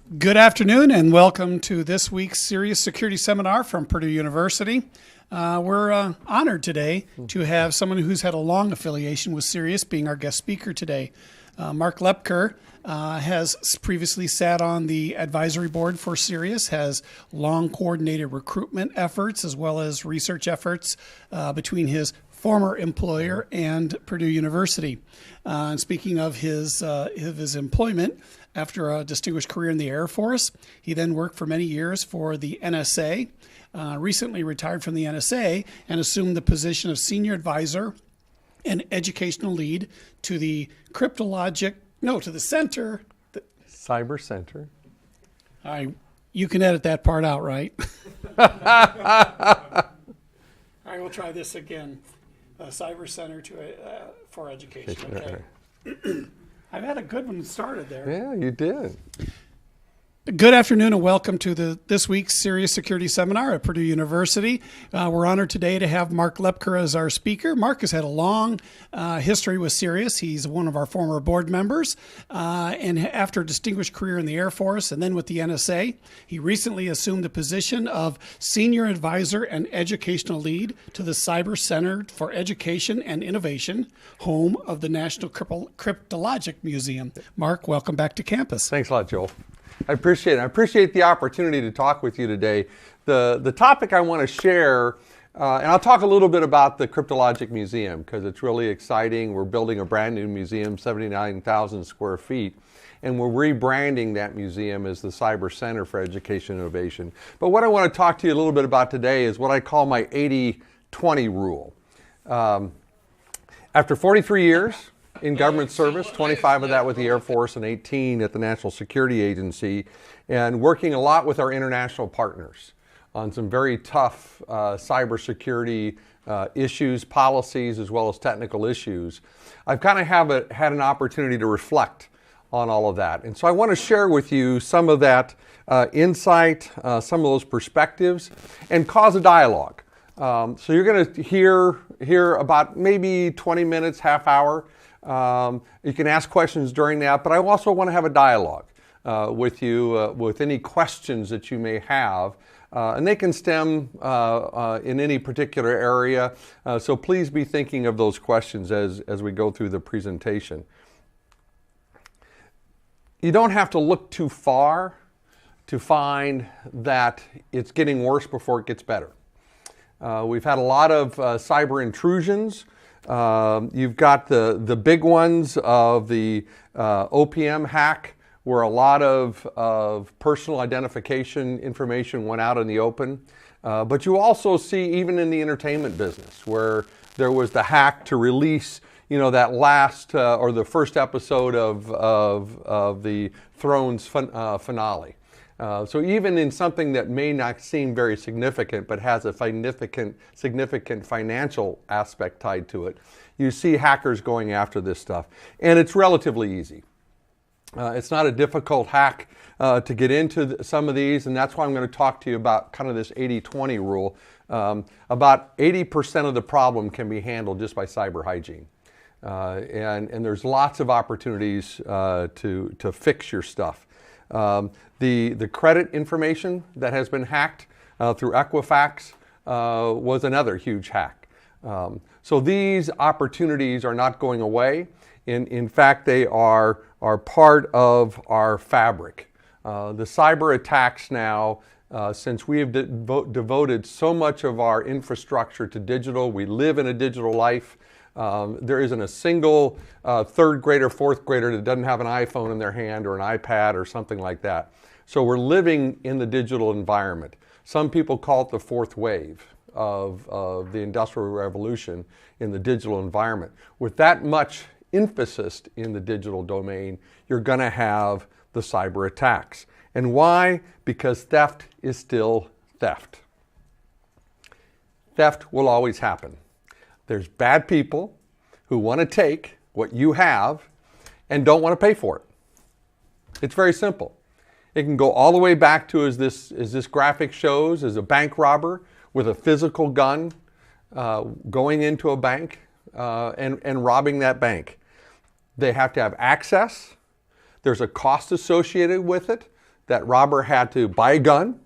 Good afternoon and welcome to this week's CERIAS Security Seminar from Purdue University. We're honored today to have someone who's had a long affiliation with CERIAS being our guest speaker today. Mark Lepker has previously sat on the advisory board for CERIAS, has long coordinated recruitment efforts as well as research efforts between his former employer and Purdue University. And speaking of his employment, after a distinguished career in the Air Force, he then worked for many years for the NSA, recently retired from the NSA, and assumed the position of senior advisor and educational lead to the center. Cyber Center. You can edit that part out, right? All right, we'll try this again. Cyber Center for Education. Okay. I've had a good one started there. Yeah, you did. Good afternoon and welcome to this week's CERIAS Security Seminar at Purdue University. We're honored today to have Mark Lepker as our speaker. Mark has had a long history with CERIAS. He's one of our former board members. And after a distinguished career in the Air Force and then with the NSA, he recently assumed the position of Senior Advisor and Educational Lead to the Cyber Center for Education and Innovation, home of the National Cryptologic Museum. Mark, welcome back to campus. Thanks a lot, Joel. I appreciate it. I appreciate the opportunity to talk with you today. The topic I want to share, and I'll talk a little bit about the Cryptologic Museum because it's really exciting. We're building a brand new museum, 79,000 square feet, and we're rebranding that museum as the Cyber Center for Education and Innovation. But what I want to talk to you a little bit about today is what I call my 80-20 rule. After 43 years in government service, 25 of that with the Air Force and 18 at the National Security Agency, and working a lot with our international partners on some very tough cybersecurity issues, policies, as well as technical issues. I've kind of had an opportunity to reflect on all of that. And so I want to share with you some of that insight, some of those perspectives, and cause a dialogue. So you're going to hear about maybe 20 minutes, half hour. You can ask questions during that, but I also want to have a dialogue with you with any questions that you may have. And they can stem in any particular area. So please be thinking of those questions as we go through the presentation. You don't have to look too far to find that it's getting worse before it gets better. We've had a lot of cyber intrusions. You've got the big ones of the OPM hack, where a lot of personal identification information went out in the open. But you also see even in the entertainment business, where there was the hack to release, that last or the first episode of the Thrones finale. So even in something that may not seem very significant, but has a significant financial aspect tied to it, you see hackers going after this stuff. And it's relatively easy. It's not a difficult hack to get into some of these, and that's why I'm going to talk to you about kind of this 80-20 rule. About 80% of the problem can be handled just by cyber hygiene. And there's lots of opportunities to fix your stuff. The credit information that has been hacked through Equifax was another huge hack. So these opportunities are not going away. In fact, they are part of our fabric. The cyber attacks now, since we have devoted so much of our infrastructure to digital, we live in a digital life. There isn't a single third grader, fourth grader that doesn't have an iPhone in their hand or an iPad or something like that. So we're living in the digital environment. Some people call it the fourth wave of the Industrial Revolution in the digital environment. With that much emphasis in the digital domain, you're going to have the cyber attacks. And why? Because theft is still theft. Theft will always happen. There's bad people who want to take what you have and don't want to pay for it. It's very simple. It can go all the way back to, as this graphic shows, as a bank robber with a physical gun going into a bank and robbing that bank. They have to have access. There's a cost associated with it. that robber had to buy a gun.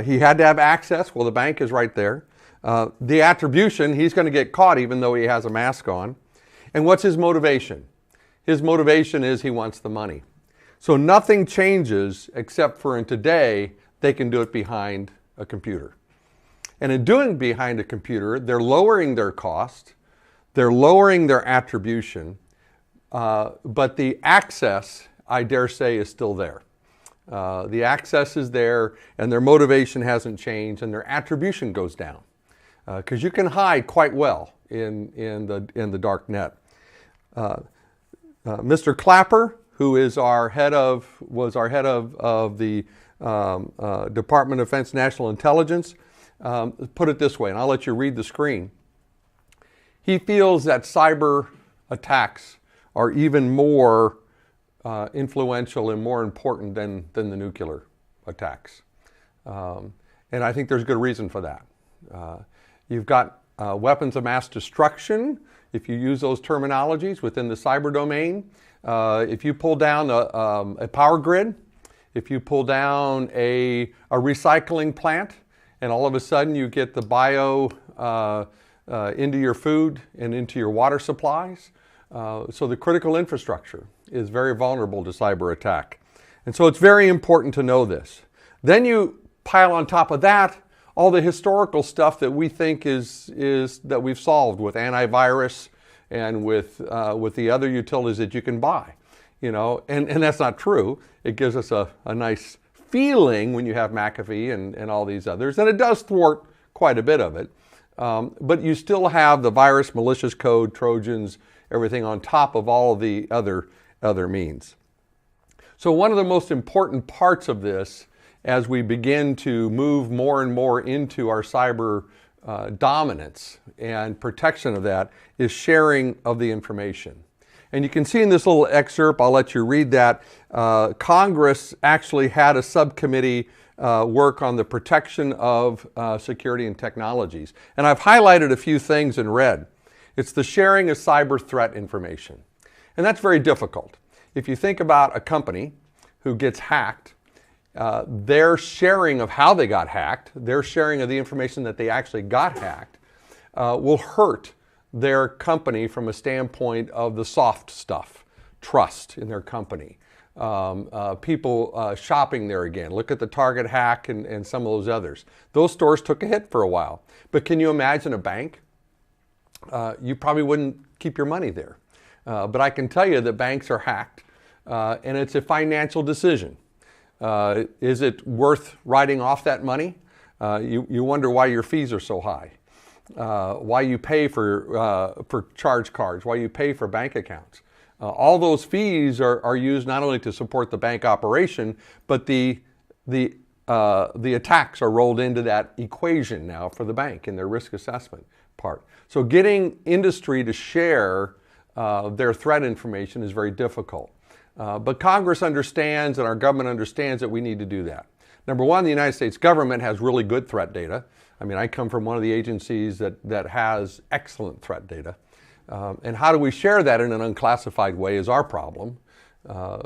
He had to have access. Well, the bank is right there. The attribution, he's going to get caught even though he has a mask on. And what's his motivation? His motivation is he wants the money. So nothing changes except for in today, they can do it behind a computer. And in doing behind a computer, they're lowering their cost, they're lowering their attribution, but the access, I dare say, is still there. The access is there, and their motivation hasn't changed, and their attribution goes down. Because you can hide quite well in the dark net. Mr. Clapper, who was our head of the Department of Defense National Intelligence, put it this way, and I'll let you read the screen. He feels that cyber attacks are even more influential and more important than the nuclear attacks. And I think there's good reason for that. You've got weapons of mass destruction, if you use those terminologies within the cyber domain. If you pull down a power grid, if you pull down a recycling plant, and all of a sudden you get the bio into your food and into your water supplies. So the critical infrastructure is very vulnerable to cyber attack. And so it's very important to know this. Then you pile on top of that all the historical stuff that we think is that we've solved with antivirus and with the other utilities that you can buy. You know, and that's not true. It gives us a nice feeling when you have McAfee and all these others, and it does thwart quite a bit of it. But you still have the virus, malicious code, Trojans, everything on top of all of the other means. So one of the most important parts of this, as we begin to move more and more into our cyber dominance and protection of that, is sharing of the information. And you can see in this little excerpt, I'll let you read that, Congress actually had a subcommittee work on the protection of security and technologies. And I've highlighted a few things in red. It's the sharing of cyber threat information. And that's very difficult. If you think about a company who gets hacked, their sharing of how they got hacked, their sharing of the information that they actually got hacked, will hurt their company from a standpoint of the soft stuff, trust in their company. People shopping there again. Look at the Target hack and some of those others. Those stores took a hit for a while. But can you imagine a bank? You probably wouldn't keep your money there. But I can tell you that banks are hacked, and it's a financial decision. Is it worth writing off that money? You wonder why your fees are so high, why you pay for charge cards, why you pay for bank accounts. All those fees are used not only to support the bank operation, but the attacks are rolled into that equation now for the bank in their risk assessment part. So getting industry to share their threat information is very difficult. But Congress understands and our government understands that we need to do that. Number one, the United States government has really good threat data. I mean, I come from one of the agencies that has excellent threat data. And how do we share that in an unclassified way is our problem.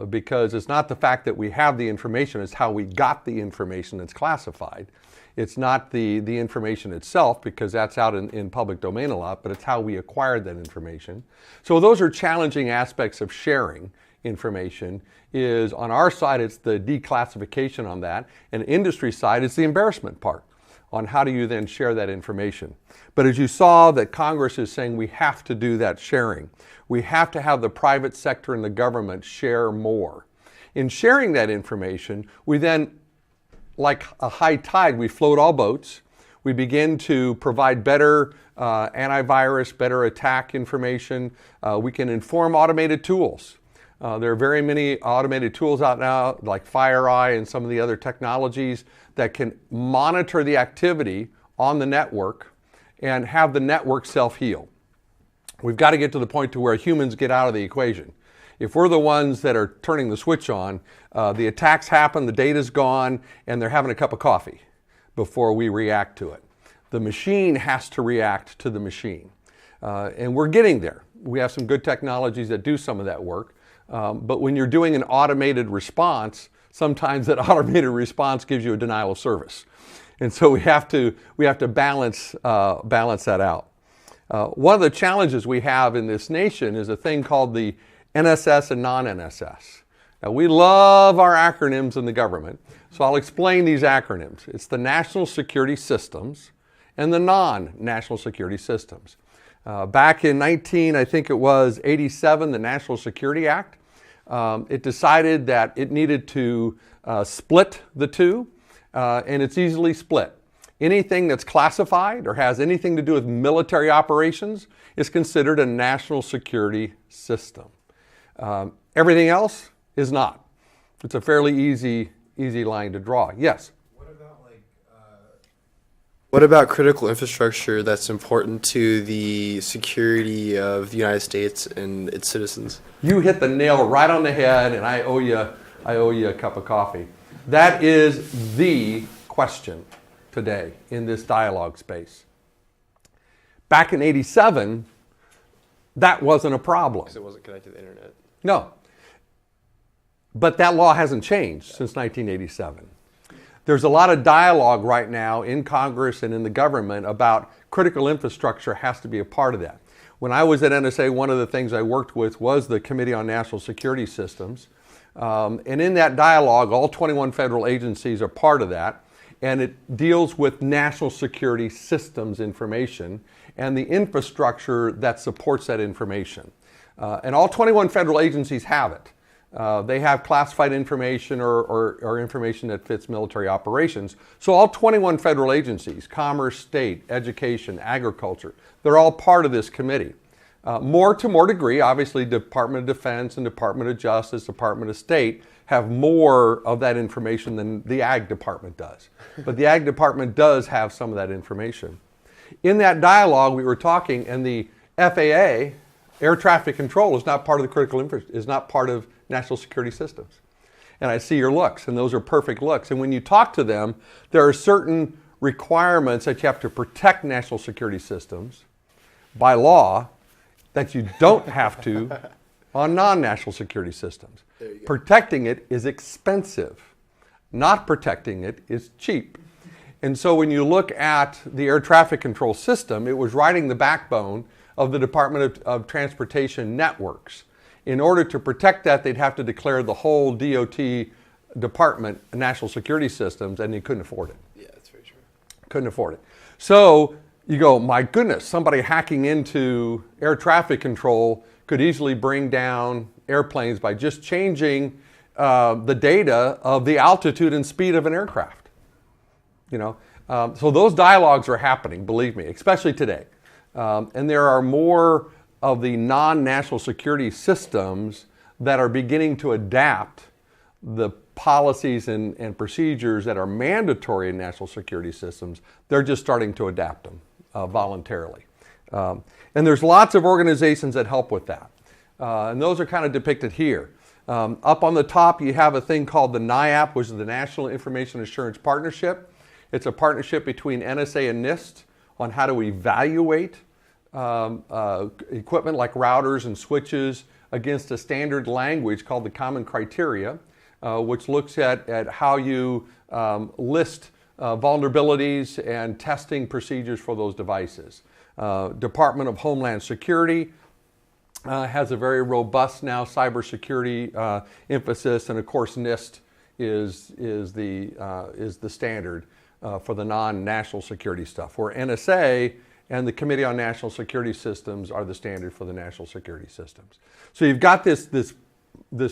Because it's not the fact that we have the information, it's how we got the information that's classified. It's not the information itself, because that's out in public domain a lot, but it's how we acquired that information. So those are challenging aspects of sharing information. Is on our side, it's the declassification on that, and industry side, it's the embarrassment part on how do you then share that information. But as you saw, that Congress is saying we have to do that sharing. We have to have the private sector and the government share more. In sharing that information, we then, like a high tide, we float all boats. We begin to provide better antivirus, better attack information. We can inform automated tools. There are very many automated tools out now, like FireEye and some of the other technologies that can monitor the activity on the network and have the network self-heal. We've got to get to the point to where humans get out of the equation. If we're the ones that are turning the switch on, the attacks happen, the data's gone, and they're having a cup of coffee before we react to it. The machine has to react to the machine. And we're getting there. We have some good technologies that do some of that work. But when you're doing an automated response, sometimes that automated response gives you a denial of service. And so we have to balance that out. One of the challenges we have in this nation is a thing called the NSS and non-NSS. Now, we love our acronyms in the government, so I'll explain these acronyms. It's the National Security Systems and the non-National Security Systems. Back in 1987, the National Security Act, it decided that it needed to split the two, and it's easily split. Anything that's classified or has anything to do with military operations is considered a national security system. Everything else is not. It's a fairly easy line to draw. Yes? What about critical infrastructure that's important to the security of the United States and its citizens? You hit the nail right on the head, and I owe you a cup of coffee. That is the question today in this dialogue space. Back in 87, that wasn't a problem. Because it wasn't connected to the internet. No. But that law hasn't changed since 1987. There's a lot of dialogue right now in Congress and in the government about critical infrastructure has to be a part of that. When I was at NSA, one of the things I worked with was the Committee on National Security Systems. And in that dialogue, all 21 federal agencies are part of that. And it deals with national security systems information and the infrastructure that supports that information. And all 21 federal agencies have it. They have classified information or information that fits military operations. So all 21 federal agencies, Commerce, State, Education, Agriculture, they're all part of this committee. More degree, obviously Department of Defense and Department of Justice, Department of State have more of that information than the Ag Department does. But the Ag Department does have some of that information. In that dialogue we were talking, and the FAA, air traffic control, is not part of the critical infrastructure, is not part of national security systems. And I see your looks, and those are perfect looks. And when you talk to them, there are certain requirements that you have to protect national security systems by law that you don't have to on non-national security systems. Protecting it is expensive. Not protecting it is cheap. And so when you look at the air traffic control system, it was riding the backbone of the Department of Transportation networks. In order to protect that, they'd have to declare the whole DOT department national security systems, and they couldn't afford it. Yeah, that's very true. Couldn't afford it. So you go, my goodness, somebody hacking into air traffic control could easily bring down airplanes by just changing the data of the altitude and speed of an aircraft. So those dialogues are happening, believe me, especially today. And there are more of the non-national security systems that are beginning to adapt the policies and procedures that are mandatory in national security systems. They're just starting to adapt them voluntarily. And there's lots of organizations that help with that. And those are kind of depicted here. Up on the top, you have a thing called the NIAP, which is the National Information Assurance Partnership. It's a partnership between NSA and NIST on how to evaluate equipment like routers and switches against a standard language called the Common Criteria, which looks at how you list vulnerabilities and testing procedures for those devices. Department of Homeland Security has a very robust now cybersecurity emphasis, and of course NIST is the standard for the non-national security stuff, where NSA and the Committee on National Security Systems are the standard for the national security systems. So you've got this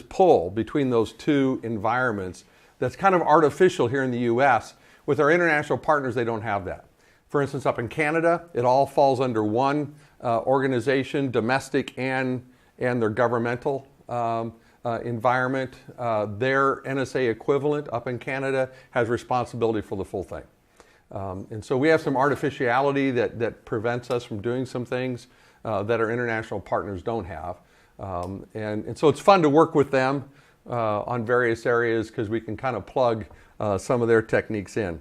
pull between those two environments that's kind of artificial here in the US. With our international partners, they don't have that. For instance, up in Canada, it all falls under one organization, domestic and their governmental environment. Their NSA equivalent up in Canada has responsibility for the full thing. And so we have some artificiality that prevents us from doing some things that our international partners don't have. And so it's fun to work with them on various areas because we can kind of plug some of their techniques in.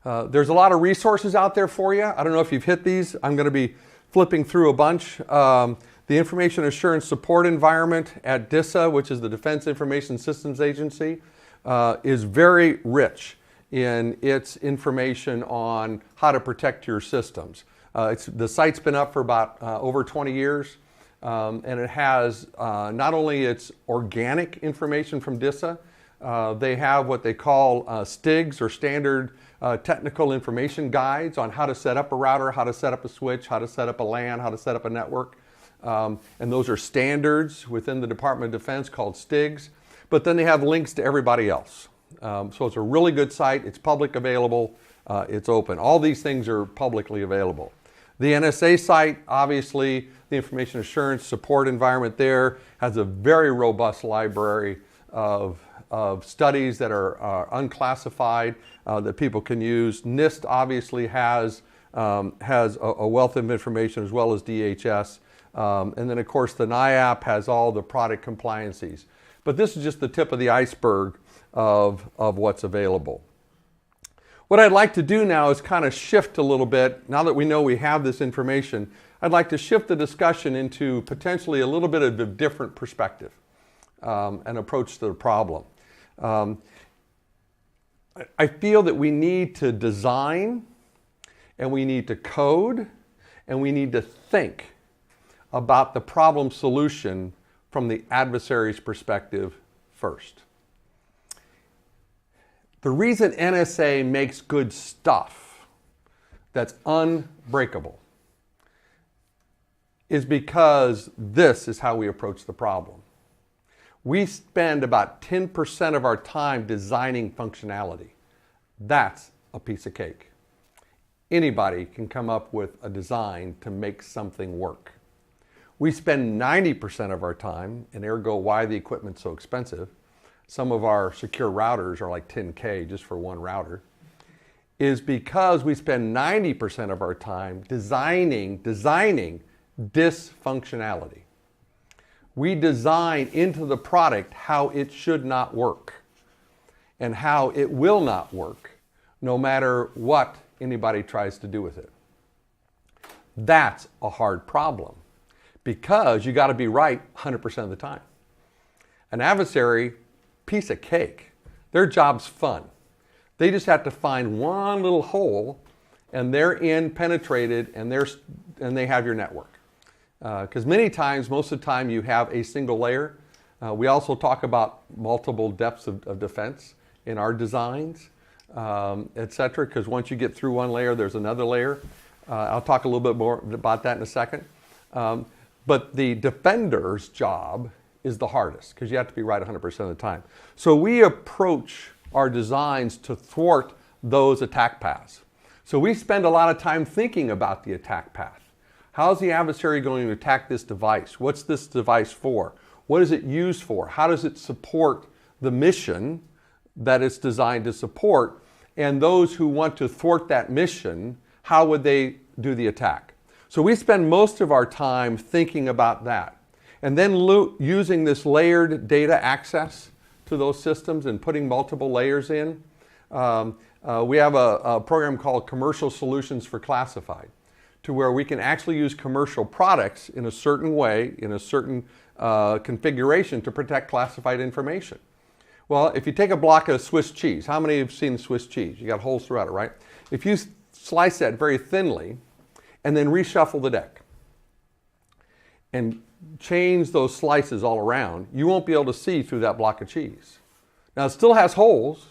There's a lot of resources out there for you. I don't know if you've hit these. I'm going to be flipping through a bunch. The information assurance support environment at DISA, which is the Defense Information Systems Agency, is very rich in its information on how to protect your systems. The site's been up for about over 20 years, and it has not only its organic information from DISA, they have what they call STIGs, or Standard Technical Information Guides, on how to set up a router, how to set up a switch, how to set up a LAN, how to set up a network. And those are standards within the Department of Defense called STIGs. But then they have links to everybody else. So it's a really good site. It's public available. It's open. All these things are publicly available. The NSA site, obviously, the information assurance support environment there has a very robust library of studies that are unclassified that people can use. NIST obviously has a wealth of information, as well as DHS. And then, of course, the NIAP has all the product compliances. But this is just the tip of the iceberg of what's available. What I'd like to do now is kind of shift a little bit. Now that we know we have this information, I'd like to shift the discussion into potentially a little bit of a different perspective and approach to the problem. I feel that we need to design, and we need to code, and we need to think about the problem solution from the adversary's perspective first. The reason NSA makes good stuff that's unbreakable is because this is how we approach the problem. We spend about 10% of our time designing functionality. That's a piece of cake. Anybody can come up with a design to make something work. We spend 90% of our time, and ergo why the equipment's so expensive, some of our secure routers are like $10K just for one router, is because we spend 90% of our time designing dysfunctionality. We design into the product how it should not work and how it will not work, no matter what anybody tries to do with it. That's a hard problem, because you got to be right 100% of the time. An adversary, piece of cake. Their job's fun. They just have to find one little hole, and they're penetrated, and they have your network. Because many times, most of the time, you have a single layer. We also talk about multiple depths of defense in our designs, etc. Because once you get through one layer, there's another layer. I'll talk a little bit more about that in a second. But the defender's job is the hardest, because you have to be right 100% of the time. So we approach our designs to thwart those attack paths. So we spend a lot of time thinking about the attack path. How's the adversary going to attack this device? What's this device for? What is it used for? How does it support the mission that it's designed to support? And those who want to thwart that mission, how would they do the attack? So we spend most of our time thinking about that. And then using this layered data access to those systems and putting multiple layers in. We have a program called Commercial Solutions for Classified, to where we can actually use commercial products in a certain way, in a certain configuration, to protect classified information. Well, if you take a block of Swiss cheese, how many have seen Swiss cheese? You got holes throughout it, right? If you slice that very thinly and then reshuffle the deck and change those slices all around, you won't be able to see through that block of cheese. Now, it still has holes,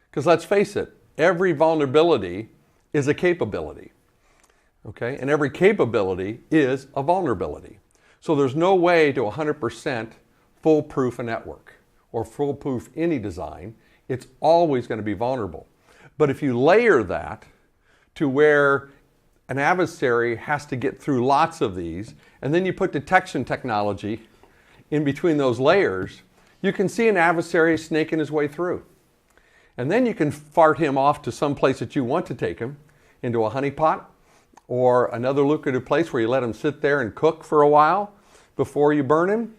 because let's face it, every vulnerability is a capability. Okay? And every capability is a vulnerability. So there's no way to 100% foolproof a network or foolproof any design. It's always going to be vulnerable. But if you layer that to where an adversary has to get through lots of these, and then you put detection technology in between those layers, you can see an adversary snaking his way through. And then you can fart him off to some place that you want to take him, into a honeypot, or another lucrative place where you let him sit there and cook for a while before you burn him,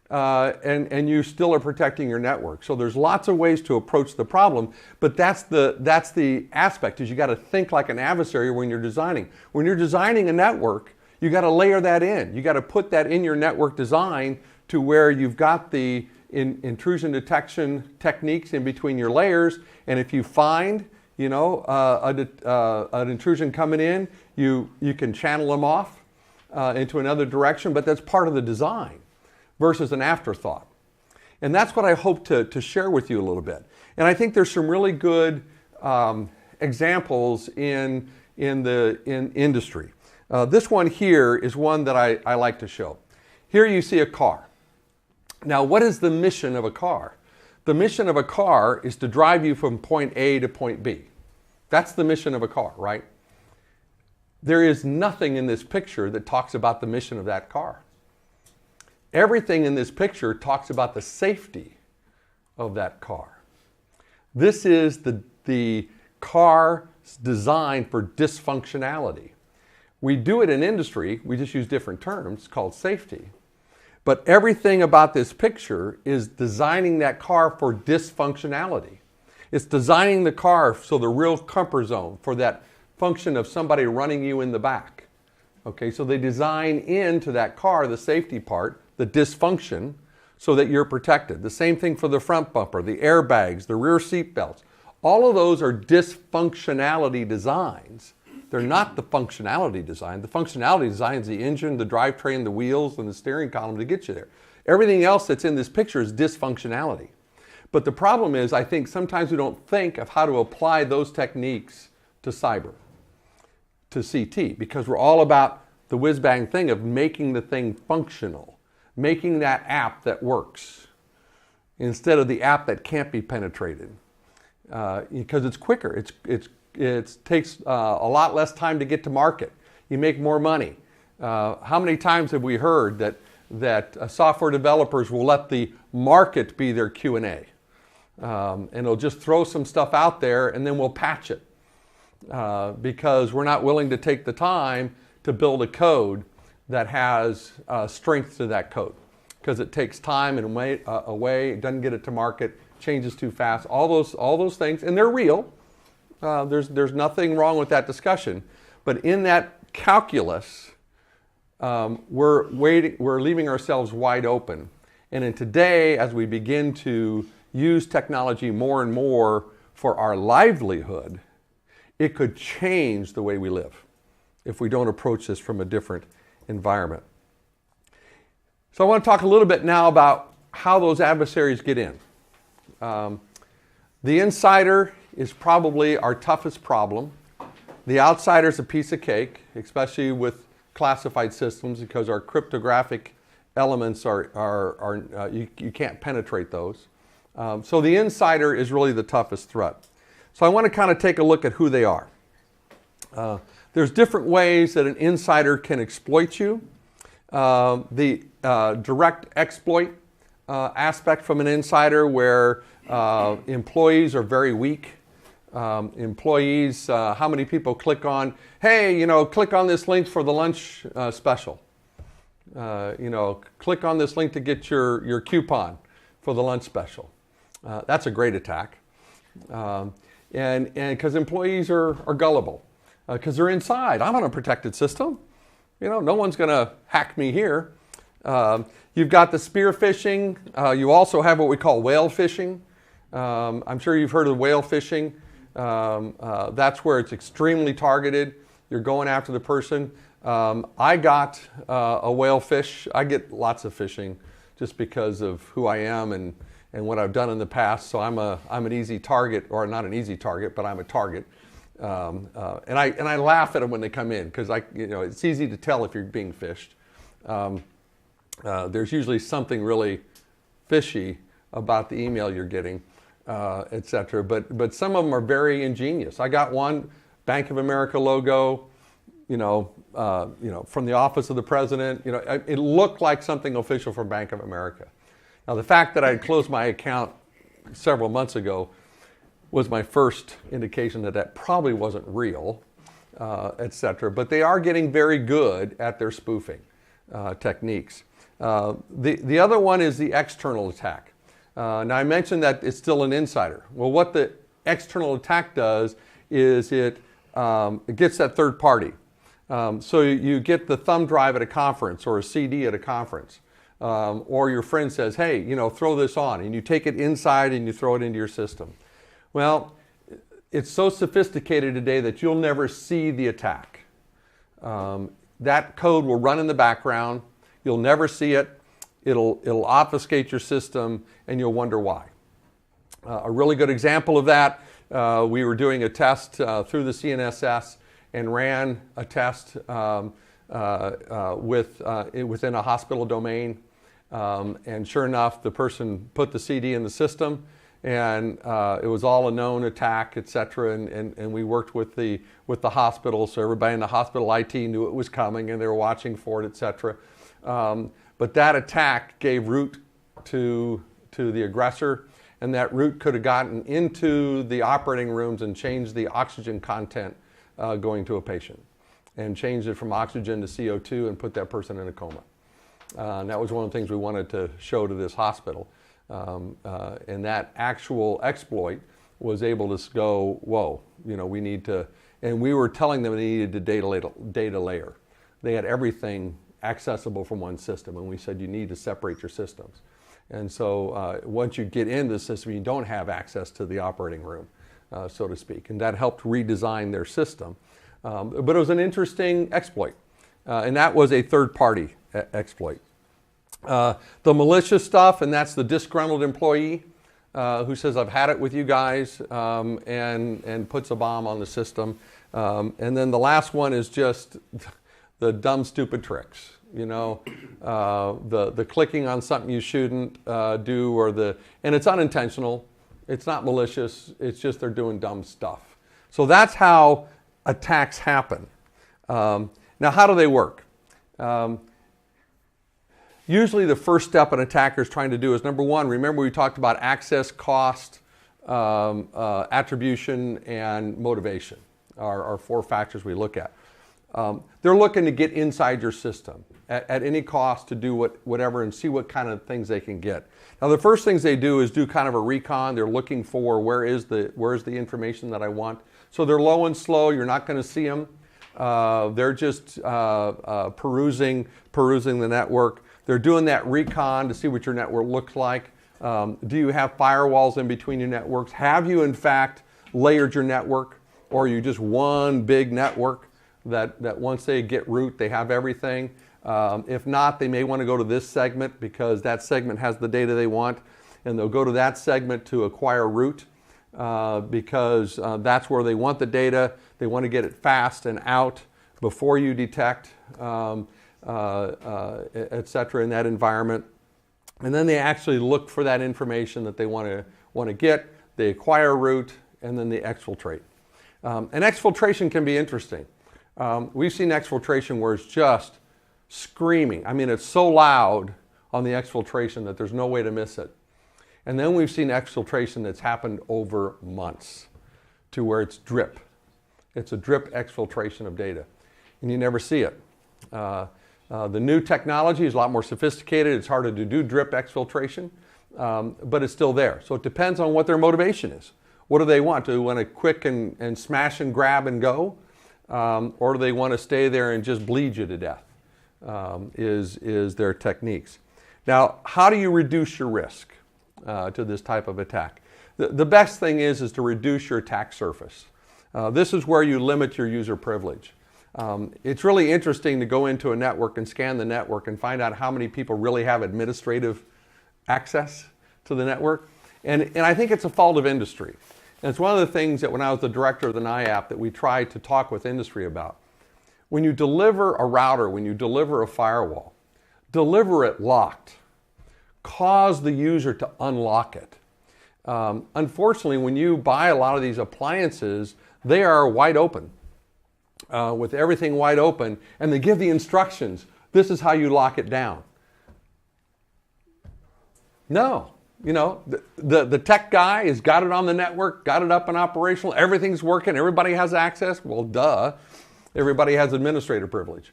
and you still are protecting your network. So there's lots of ways to approach the problem, but that's the aspect, is you got to think like an adversary when you're designing. When you're designing a network, You got to layer that in. You got to put that in your network design to where you've got the intrusion detection techniques in between your layers. And if you find, an intrusion coming in, you can channel them off into another direction, but that's part of the design versus an afterthought. And that's what I hope to share with you a little bit. And I think there's some really good examples in industry. This one here is one that I like to show. Here you see a car. Now, what is the mission of a car? The mission of a car is to drive you from point A to point B. That's the mission of a car, right? There is nothing in this picture that talks about the mission of that car. Everything in this picture talks about the safety of that car. This is the car designed for dysfunctionality. We do it in industry, we just use different terms called safety. But everything about this picture is designing that car for dysfunctionality. It's designing the car so the real comfort zone for that function of somebody running you in the back. Okay, so they design into that car the safety part, the dysfunction, so that you're protected. The same thing for the front bumper, the airbags, the rear seat belts. All of those are dysfunctionality designs. They're not the functionality design. The functionality design is the engine, the drivetrain, the wheels, and the steering column to get you there. Everything else that's in this picture is dysfunctionality. But the problem is, I think sometimes we don't think of how to apply those techniques to cyber, to CT, because we're all about the whiz-bang thing of making the thing functional, making that app that works, instead of the app that can't be penetrated. Because it's quicker. It takes a lot less time to get to market. You make more money. How many times have we heard that software developers will let the market be their Q&A? And they'll just throw some stuff out there and then we'll patch it. Because we're not willing to take the time to build a code that has strength to that code. Because it takes time and away, it doesn't get it to market, changes too fast, all those things, and they're real. There's nothing wrong with that discussion, but in that calculus, we're leaving ourselves wide open. And in today, as we begin to use technology more and more for our livelihood, it could change the way we live if we don't approach this from a different environment. So I want to talk a little bit now about how those adversaries get in. The insider is probably our toughest problem. The outsider is a piece of cake, especially with classified systems, because our cryptographic elements you can't penetrate those. So the insider is really the toughest threat. So I want to kind of take a look at who they are. There's different ways that an insider can exploit you. The direct exploit aspect from an insider, where employees are very weak. Employees, how many people click on, hey, click on this link for the lunch special. Click on this link to get your coupon for the lunch special. That's a great attack. And because employees are gullible, because they're inside. I'm on a protected system. No one's going to hack me here. You've got the spear phishing. You also have what we call whale phishing. I'm sure you've heard of whale phishing. That's where it's extremely targeted. You're going after the person. I got a whale fish. I get lots of phishing just because of who I am and what I've done in the past. So I'm an easy target, or not an easy target, but I'm a target. And I laugh at them when they come in, because it's easy to tell if you're being phished. There's usually something really fishy about the email you're getting, etc. But some of them are very ingenious. I got one Bank of America logo, from the office of the president. It looked like something official from Bank of America. Now, the fact that I had closed my account several months ago was my first indication that probably wasn't real, etc. But they are getting very good at their spoofing techniques. The other one is the external attack. Now, I mentioned that it's still an insider. Well, what the external attack does is it gets that third party. So you get the thumb drive at a conference or a CD at a conference. Or your friend says, hey, throw this on, and you take it inside and you throw it into your system. Well, it's so sophisticated today that you'll never see the attack. That code will run in the background. You'll never see it. It'll obfuscate your system, and you'll wonder why. A really good example of that, we were doing a test through the CNSS and ran a test within a hospital domain. And sure enough, the person put the CD in the system, and it was all a known attack, et cetera. And we worked with the hospital, so everybody in the hospital IT knew it was coming, and they were watching for it, et cetera. But that attack gave root to the aggressor, and that root could have gotten into the operating rooms and changed the oxygen content going to a patient, and changed it from oxygen to CO2 and put that person in a coma. And that was one of the things we wanted to show to this hospital. And that actual exploit was able to go, whoa, we need to, and we were telling them they needed the data layer. They had everything accessible from one system, and we said you need to separate your systems. And so once you get into the system, you don't have access to the operating room, so to speak. And that helped redesign their system. But it was an interesting exploit. And that was a third-party exploit. The malicious stuff, and that's the disgruntled employee who says, I've had it with you guys, and puts a bomb on the system. And then the last one is just the dumb, stupid tricks. The clicking on something you shouldn't do, and it's unintentional. It's not malicious. It's just they're doing dumb stuff. So that's how attacks happen. Now, how do they work? Usually the first step an attacker is trying to do is, number one, remember we talked about access, cost, attribution, and motivation are 4 factors we look at. They're looking to get inside your system at any cost to do whatever and see what kind of things they can get. Now, the first things they do is do kind of a recon. They're looking for where is the information that I want. So they're low and slow. You're not going to see them. They're just perusing the network. They're doing that recon to see what your network looks like. Do you have firewalls in between your networks? Have you, in fact, layered your network? Or are you just one big network that once they get root, they have everything? If not, they may want to go to this segment because that segment has the data they want, and they'll go to that segment to acquire root because that's where they want the data. They want to get it fast and out before you detect, et cetera, in that environment. And then they actually look for that information that they want to get. They acquire root, and then they exfiltrate. And exfiltration can be interesting. We've seen exfiltration where it's just screaming. I mean, it's so loud on the exfiltration that there's no way to miss it. And then we've seen exfiltration that's happened over months to where it's drip. It's a drip exfiltration of data, and you never see it. The new technology is a lot more sophisticated. It's harder to do drip exfiltration, but it's still there. So it depends on what their motivation is. What do they want? Do they want to quick and smash and grab and go? Or do they want to stay there and just bleed you to death? Is their techniques. Now, how do you reduce your risk to this type of attack? The best thing is to reduce your attack surface. This is where you limit your user privilege. It's really interesting to go into a network and scan the network and find out how many people really have administrative access to the network. And I think it's a fault of industry. And it's one of the things that when I was the director of the NIAP that we tried to talk with industry about. When you deliver a router, when you deliver a firewall, deliver it locked. Cause the user to unlock it. Unfortunately, when you buy a lot of these appliances, they are wide open, with everything wide open, and they give the instructions. This is how you lock it down. No. The tech guy has got it on the network, got it up and operational, everything's working, everybody has access. Well, duh, everybody has administrator privilege.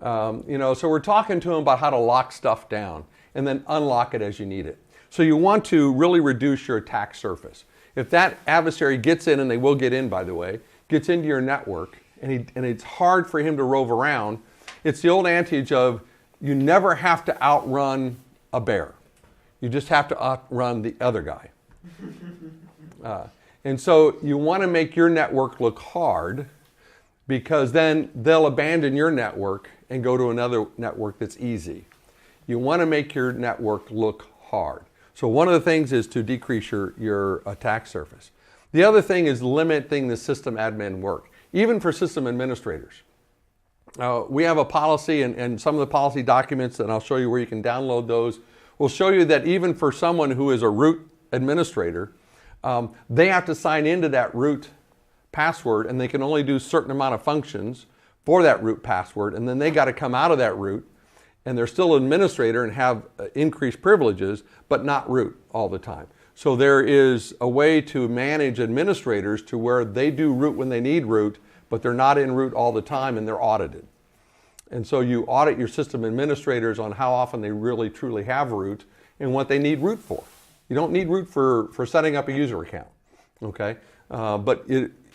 So we're talking to them about how to lock stuff down and then unlock it as you need it. So you want to really reduce your attack surface. If that adversary gets in, and they will get in, by the way, gets into your network and it's hard for him to rove around. It's the old adage of you never have to outrun a bear. You just have to outrun the other guy. And so you want to make your network look hard, because then they'll abandon your network and go to another network that's easy. You want to make your network look hard. So one of the things is to decrease your attack surface. The other thing is limiting the system admin work, even for system administrators. We have a policy, and some of the policy documents, and I'll show you where you can download those, will show you that even for someone who is a root administrator, they have to sign into that root password, and they can only do a certain amount of functions for that root password, and then they got to come out of that root, and they're still an administrator and have increased privileges, but not root all the time. So there is a way to manage administrators to where they do root when they need root, but they're not in root all the time, and they're audited. And so you audit your system administrators on how often they really truly have root and what they need root for. You don't need root for setting up a user account, okay? But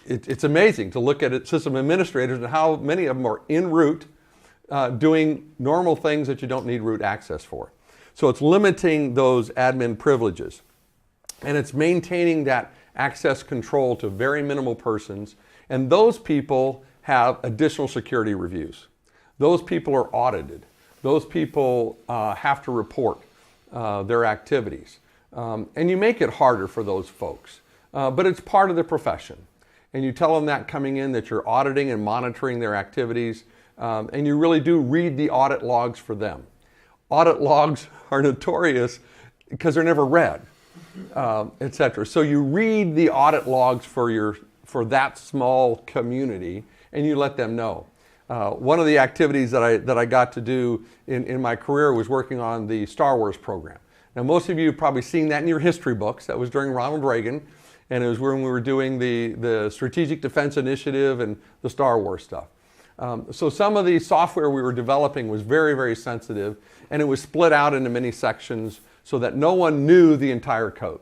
it's amazing to look at it, system administrators, and how many of them are in root doing normal things that you don't need root access for. So it's limiting those admin privileges. And it's maintaining that access control to very minimal persons. And those people have additional security reviews. Those people are audited. Those people have to report their activities. And you make it harder for those folks. But it's part of the profession. And you tell them that coming in, that you're auditing and monitoring their activities. And you really do read the audit logs for them. Audit logs are notorious because they're never read, etc. So you read the audit logs for that small community, and you let them know. One of the activities that I got to do in my career was working on the Star Wars program. Now, most of you have probably seen that in your history books. That was during Ronald Reagan, and it was when we were doing the Strategic Defense Initiative and the Star Wars stuff. So some of the software we were developing was very, very sensitive, and it was split out into many sections so that no one knew the entire code.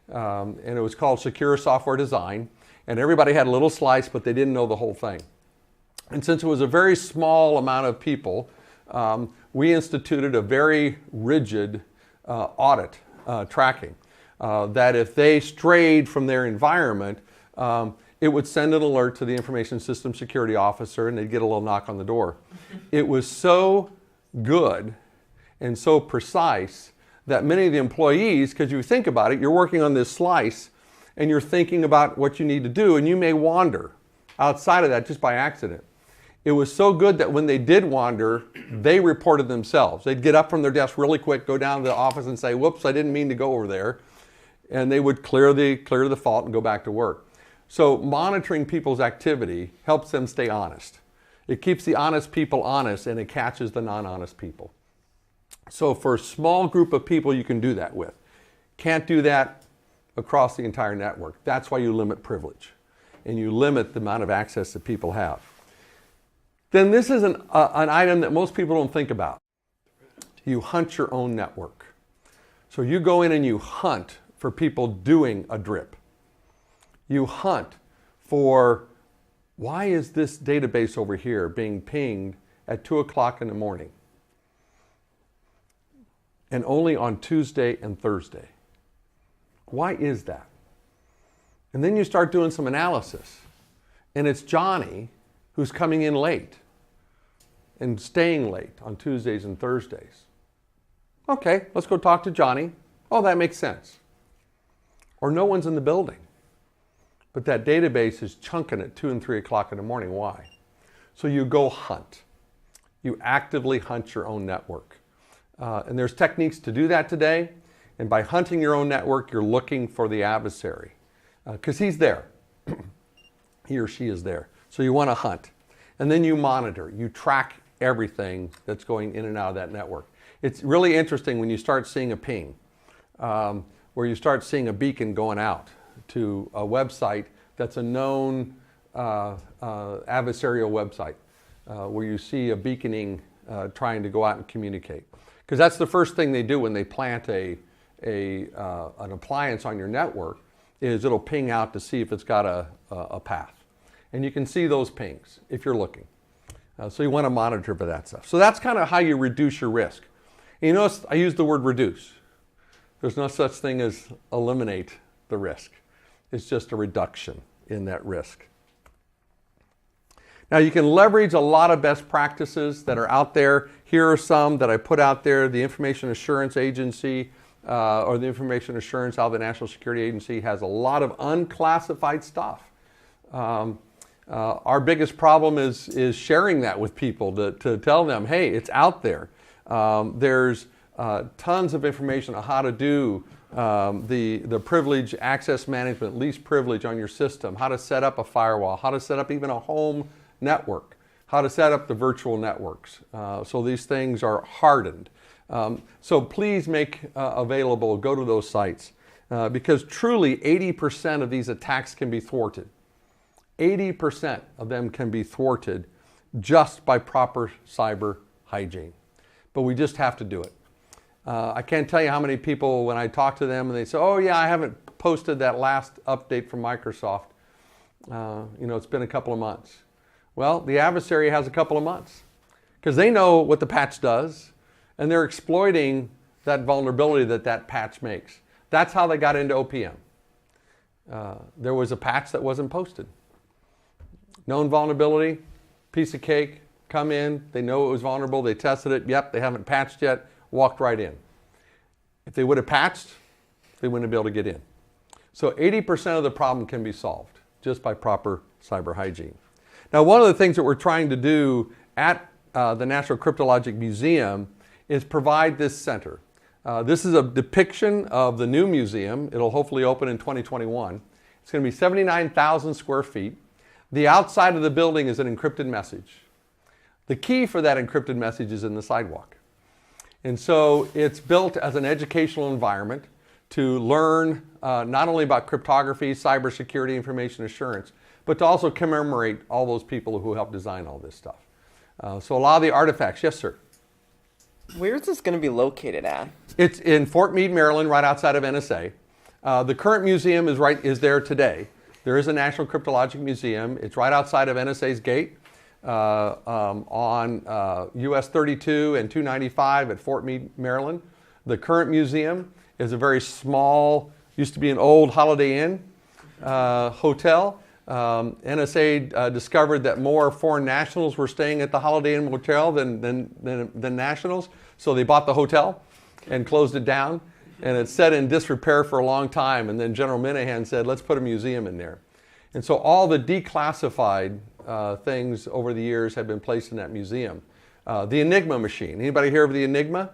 And it was called Secure Software Design, and everybody had a little slice, but they didn't know the whole thing. And since it was a very small amount of people, we instituted a very rigid audit tracking, that if they strayed from their environment, it would send an alert to the Information System Security Officer, and they'd get a little knock on the door. It was so good and so precise that many of the employees, because you think about it, you're working on this slice, and you're thinking about what you need to do, and you may wander outside of that just by accident. It was so good that when they did wander, they reported themselves. They'd get up from their desk really quick, go down to the office and say, whoops, I didn't mean to go over there. And they would clear the fault and go back to work. So monitoring people's activity helps them stay honest. It keeps the honest people honest, and it catches the non-honest people. So for a small group of people, you can do that with. Can't do that across the entire network. That's why you limit privilege, and you limit the amount of access that people have. Then this is an item that most people don't think about. You hunt your own network. So you go in and you hunt for people doing a drip. You hunt for, why is this database over here being pinged at 2 o'clock in the morning? And only on Tuesday and Thursday. Why is that? And then you start doing some analysis. And it's Johnny who's coming in late and staying late on Tuesdays and Thursdays. Okay, let's go talk to Johnny. Oh, that makes sense. Or no one's in the building. But that database is chunking at 2 and 3 o'clock in the morning. Why? So you go hunt. You actively hunt your own network. And there's techniques to do that today. And by hunting your own network, you're looking for the adversary. Because he's there. He or she is there. So you want to hunt. And then you monitor. You track everything that's going in and out of that network. It's really interesting when you start seeing a ping, where you start seeing a beacon going out to a website that's a known adversarial website, where you see a beaconing trying to go out and communicate. Because that's the first thing they do when they plant an appliance on your network, is it'll ping out to see if it's got a path. And you can see those pings if you're looking. So you want to monitor for that stuff. So that's kind of how you reduce your risk. And you notice I use the word reduce. There's no such thing as eliminate the risk. It's just a reduction in that risk. Now you can leverage a lot of best practices that are out there. Here are some that I put out there. The Information Assurance Agency or the Information Assurance out of the National Security Agency has a lot of unclassified stuff. Our biggest problem is sharing that with people to tell them, hey, it's out there. There's tons of information on how to do the privilege access management, least privilege on your system, how to set up a firewall, how to set up even a home network, how to set up the virtual networks. So these things are hardened. So please make available, go to those sites, because truly 80% of these attacks can be thwarted. 80% of them can be thwarted just by proper cyber hygiene. But we just have to do it. I can't tell you how many people, when I talk to them and they say, oh yeah, I haven't posted that last update from Microsoft. It's been a couple of months. Well, the adversary has a couple of months because they know what the patch does and they're exploiting that vulnerability that patch makes. That's how they got into OPM. There was a patch that wasn't posted. Known vulnerability, piece of cake, come in, they know it was vulnerable, they tested it, yep, they haven't patched yet, walked right in. If they would have patched, they wouldn't be able to get in. So 80% of the problem can be solved just by proper cyber hygiene. Now, one of the things that we're trying to do at the National Cryptologic Museum is provide this center. This is a depiction of the new museum. It'll hopefully open in 2021. It's going to be 79,000 square feet. The outside of the building is an encrypted message. The key for that encrypted message is in the sidewalk. And so it's built as an educational environment to learn not only about cryptography, cybersecurity, information assurance, but to also commemorate all those people who helped design all this stuff. So a lot of the artifacts, yes sir? Where is this going to be located at? It's in Fort Meade, Maryland, right outside of NSA. The current museum is there today. There is a National Cryptologic Museum. It's right outside of NSA's gate on US 32 and 295 at Fort Meade, Maryland. The current museum is a very small, used to be an old Holiday Inn hotel. NSA discovered that more foreign nationals were staying at the Holiday Inn Motel than nationals, so they bought the hotel and closed it down. And it sat in disrepair for a long time, and then General Minahan said, let's put a museum in there. And so all the declassified things over the years have been placed in that museum. The Enigma machine, anybody hear of the Enigma?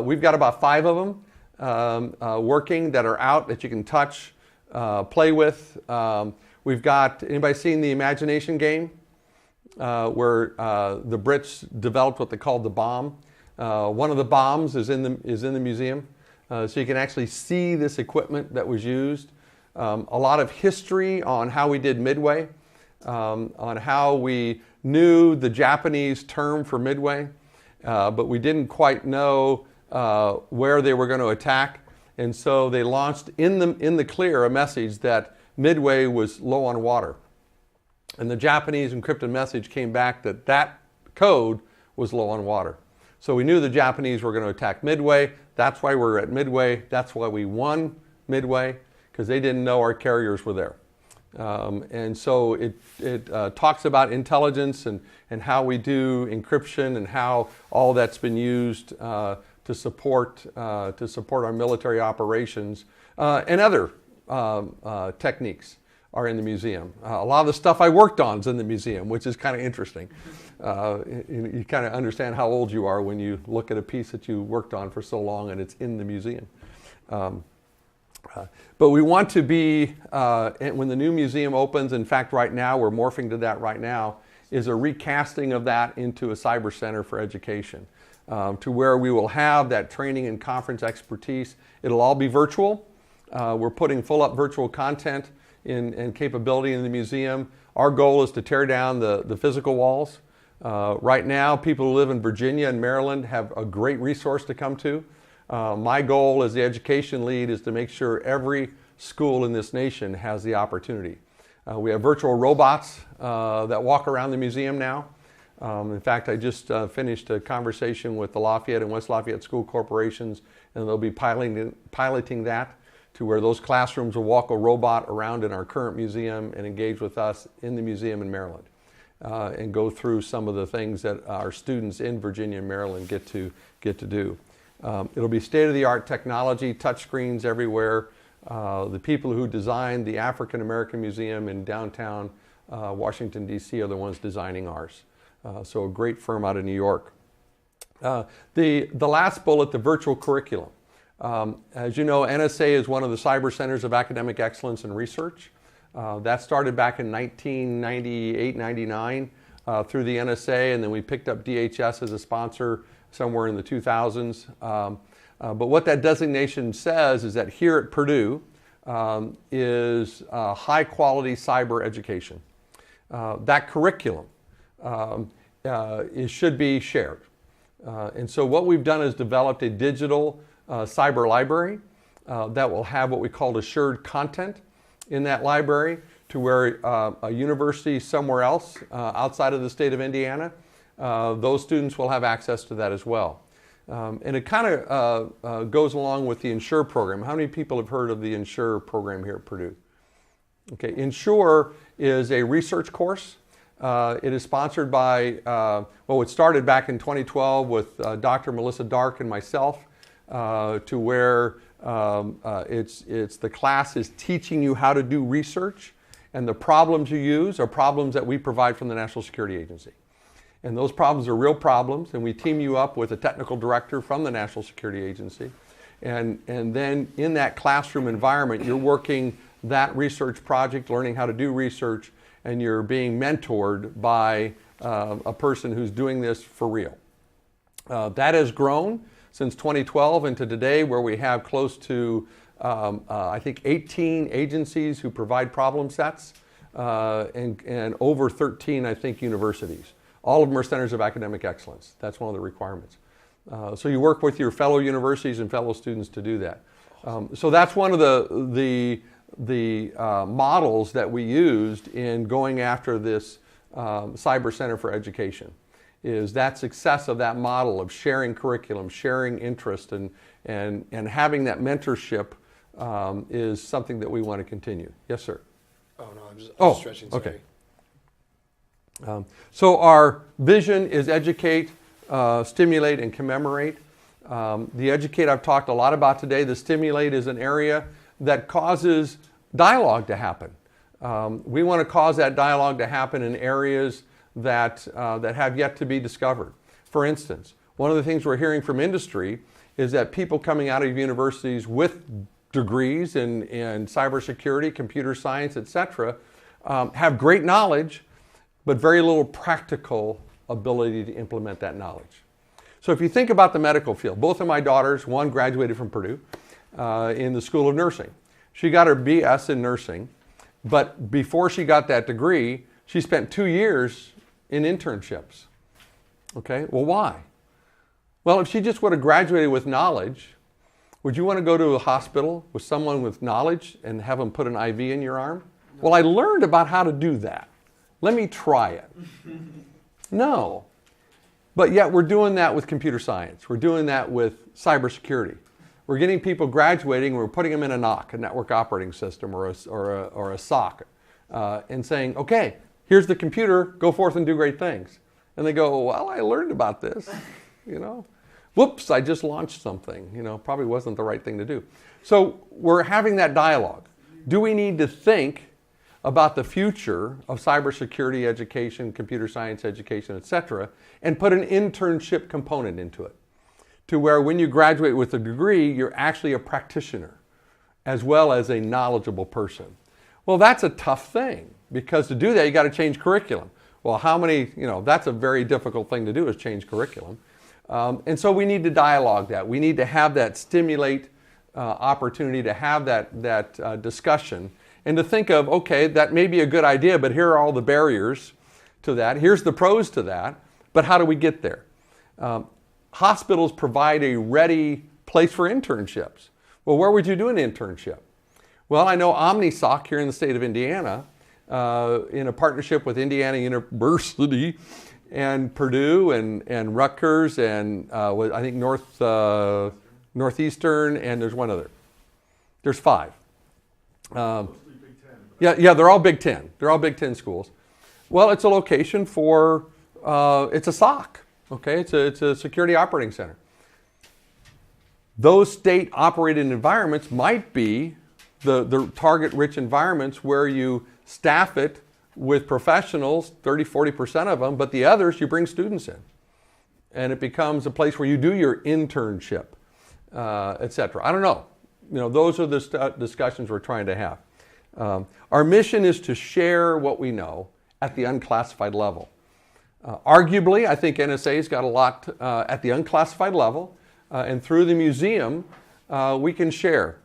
We've got about 5 of them working that are out that you can touch, play with. We've got, anybody seen the Imagination game? Where the Brits developed what they called the bomb. One of the bombs is in the museum. So you can actually see this equipment that was used. A lot of history on how we did Midway, on how we knew the Japanese term for Midway, but we didn't quite know where they were going to attack. And so they launched in the clear a message that Midway was low on water. And the Japanese encrypted message came back that code was low on water. So we knew the Japanese were going to attack Midway. That's why we're at Midway. That's why we won Midway, because they didn't know our carriers were there. And so it talks about intelligence and how we do encryption and how all that's been used to support our military operations and other techniques are in the museum. A lot of the stuff I worked on is in the museum, which is kind of interesting. You kind of understand how old you are when you look at a piece that you worked on for so long and it's in the museum. But we want to be, when the new museum opens, in fact right now, we're morphing to that right now, is a recasting of that into a cyber center for education, to where we will have that training and conference expertise. It'll all be virtual. We're putting full up virtual content and capability in the museum. Our goal is to tear down the physical walls. Right now, people who live in Virginia and Maryland have a great resource to come to. My goal as the education lead is to make sure every school in this nation has the opportunity. We have virtual robots that walk around the museum now. In fact, I just finished a conversation with the Lafayette and West Lafayette School Corporations, and they'll be piloting that to where those classrooms will walk a robot around in our current museum and engage with us in the museum in Maryland and go through some of the things that our students in Virginia and Maryland get to do. It'll be state-of-the-art technology, touchscreens everywhere. The people who designed the African American Museum in downtown Washington, D.C. are the ones designing ours. So a great firm out of New York. The last bullet, the virtual curriculum. As you know, NSA is one of the cyber centers of academic excellence and research. That started back in 1998, 99 through the NSA, and then we picked up DHS as a sponsor somewhere in the 2000s. But what that designation says is that here at Purdue is high quality cyber education. That curriculum should be shared. And so what we've done is developed a digital cyber library that will have what we call assured content in that library, to where a university somewhere else outside of the state of Indiana, those students will have access to that as well. And it kind of goes along with the Ensure program. How many people have heard of the Ensure program here at Purdue? Okay, Ensure is a research course. It is sponsored by, well, it started back in 2012 with Dr. Melissa Dark and myself, to where the class is teaching you how to do research, and the problems you use are problems that we provide from the National Security Agency. And those problems are real problems, and we team you up with a technical director from the National Security Agency. And then in that classroom environment, you're working that research project, learning how to do research, and you're being mentored by a person who's doing this for real. That has grown since 2012 into today, where we have close to, I think, 18 agencies who provide problem sets, and over 13, I think, universities. All of them are centers of academic excellence. That's one of the requirements. So you work with your fellow universities and fellow students to do that. So that's one of the models that we used in going after this Cyber Center for Education, is that success of that model of sharing curriculum, sharing interest, and having that mentorship is something that we want to continue. Yes, sir? Oh, no, I'm just stretching, sorry. Okay. So our vision is educate, stimulate, and commemorate. The educate I've talked a lot about today. The stimulate is an area that causes dialogue to happen. We want to cause that dialogue to happen in areas that have yet to be discovered. For instance, one of the things we're hearing from industry is that people coming out of universities with degrees in cybersecurity, computer science, etc., have great knowledge, but very little practical ability to implement that knowledge. So if you think about the medical field, both of my daughters, one graduated from Purdue in the School of Nursing. She got her BS in nursing, but before she got that degree, she spent 2 years in internships. Okay, well, why? Well, if she just would have graduated with knowledge, would you want to go to a hospital with someone with knowledge and have them put an IV in your arm? No. Well, I learned about how to do that. Let me try it. No. But yet we're doing that with computer science. We're doing that with cybersecurity. We're getting people graduating, we're putting them in a NOC, a network operating system, or a SOC, and saying, okay, here's the computer, go forth and do great things. And they go, well, I learned about this, you know. Whoops, I just launched something, you know, probably wasn't the right thing to do. So we're having that dialogue. Do we need to think about the future of cybersecurity education, computer science education, etc., and put an internship component into it, to where when you graduate with a degree, you're actually a practitioner as well as a knowledgeable person? Well, that's a tough thing, because to do that, you got to change curriculum. Well, that's a very difficult thing to do, is change curriculum. And so we need to dialogue that. We need to have that stimulate opportunity, to have that discussion, and to think of, okay, that may be a good idea, but here are all the barriers to that. Here's the pros to that, but how do we get there? Hospitals provide a ready place for internships. Well, where would you do an internship? Well, I know OmniSoc here in the state of Indiana in a partnership with Indiana University and Purdue and Rutgers and I think Northeastern, and there's one other. There's 5. Yeah, they're all Big Ten. They're all Big Ten schools. Well, it's a location for, it's a SOC, okay? It's a security operating center. Those state-operated environments might be the target-rich environments where you staff it with professionals, 30-40% of them, but the others you bring students in. And it becomes a place where you do your internship, etc. I don't know. Those are the discussions we're trying to have. Our mission is to share what we know at the unclassified level. Arguably, I think NSA's got a lot at the unclassified level, and through the museum, we can share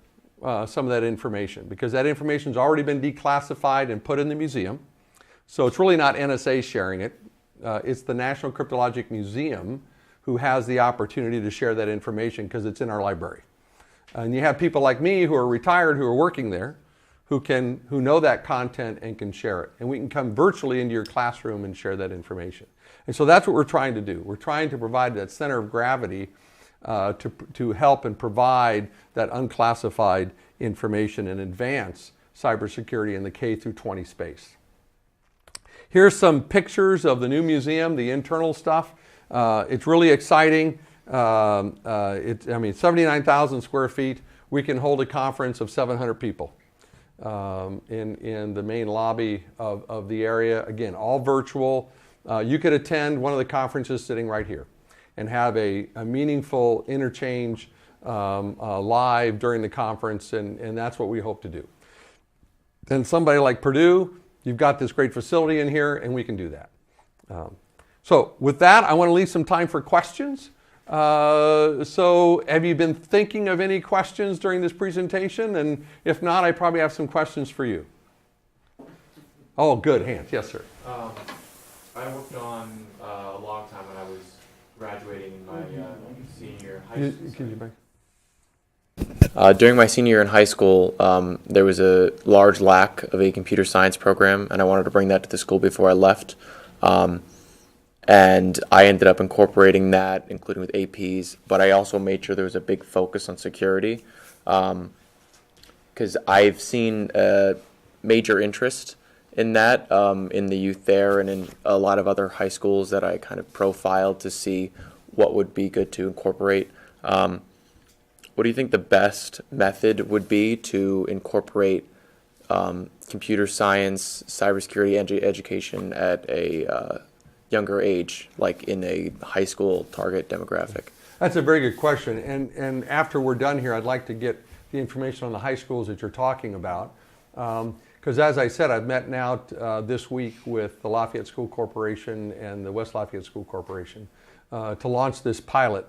some of that information because that information's already been declassified and put in the museum. So it's really not NSA sharing it. It's the National Cryptologic Museum who has the opportunity to share that information because it's in our library. And you have people like me who are retired who are working there who know that content and can share it. And we can come virtually into your classroom and share that information. And so that's what we're trying to do. We're trying to provide that center of gravity to help and provide that unclassified information and advance cybersecurity in the K through 20 space. Here's some pictures of the new museum, the internal stuff. It's really exciting. 79,000 square feet. We can hold a conference of 700 people in the main lobby of the area. Again, all virtual. You could attend one of the conferences sitting right here and have a meaningful interchange live during the conference, and that's what we hope to do. Then somebody like Purdue, you've got this great facility in here, and we can do that. So with that, I want to leave some time for questions. So have you been thinking of any questions during this presentation? And if not, I probably have some questions for you. Oh, good, hands. Yes, sir. I worked on a long time when I was graduating in my senior high school. During my senior year in high school, there was a large lack of a computer science program, and I wanted to bring that to the school before I left. And I ended up incorporating that, including with APs, but I also made sure there was a big focus on security, because I've seen a major interest in that in the youth there and in a lot of other high schools that I kind of profiled to see what would be good to incorporate. What do you think the best method would be to incorporate computer science, cybersecurity education at a younger age, like in a high school target demographic? That's a very good question. And after we're done here, I'd like to get the information on the high schools that you're talking about. Because as I said, I've met now this week with the Lafayette School Corporation and the West Lafayette School Corporation to launch this pilot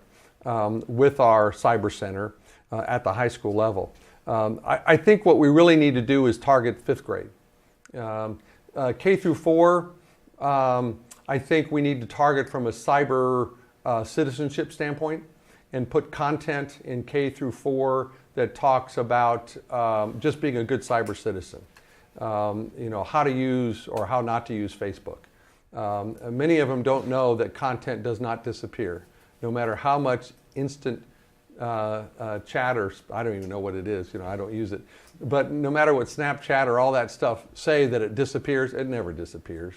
with our cyber center at the high school level. I think what we really need to do is target 5th grade. K through 4, I think we need to target from a cyber citizenship standpoint and put content in K through 4 that talks about just being a good cyber citizen. How to use or how not to use Facebook. Many of them don't know that content does not disappear. No matter how much instant chat, or I don't even know what it is, I don't use it. But no matter what Snapchat or all that stuff say that it disappears, it never disappears.